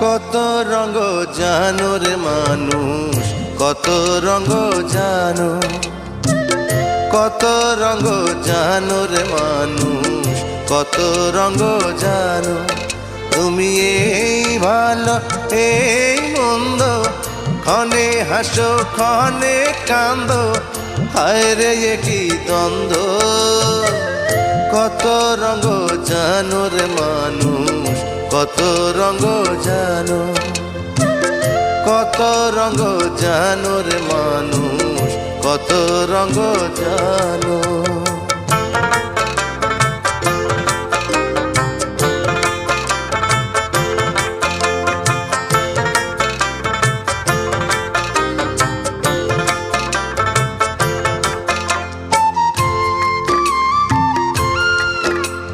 কত রঙ জানো রে মানুষ, কত রঙ জানো, কত রঙ জানো রে মানুষ, কত রঙ জানো। তুমি এই ভালো এই মন্দ, ক্ষণে হাসো ক্ষণে কান্দো, হায় রে কি দ্বন্দ্ব। কত রঙ জানো রে মানুষ, কত রঙ জানো, কত রঙ জানো রে মানুষ, কত রঙ জানো।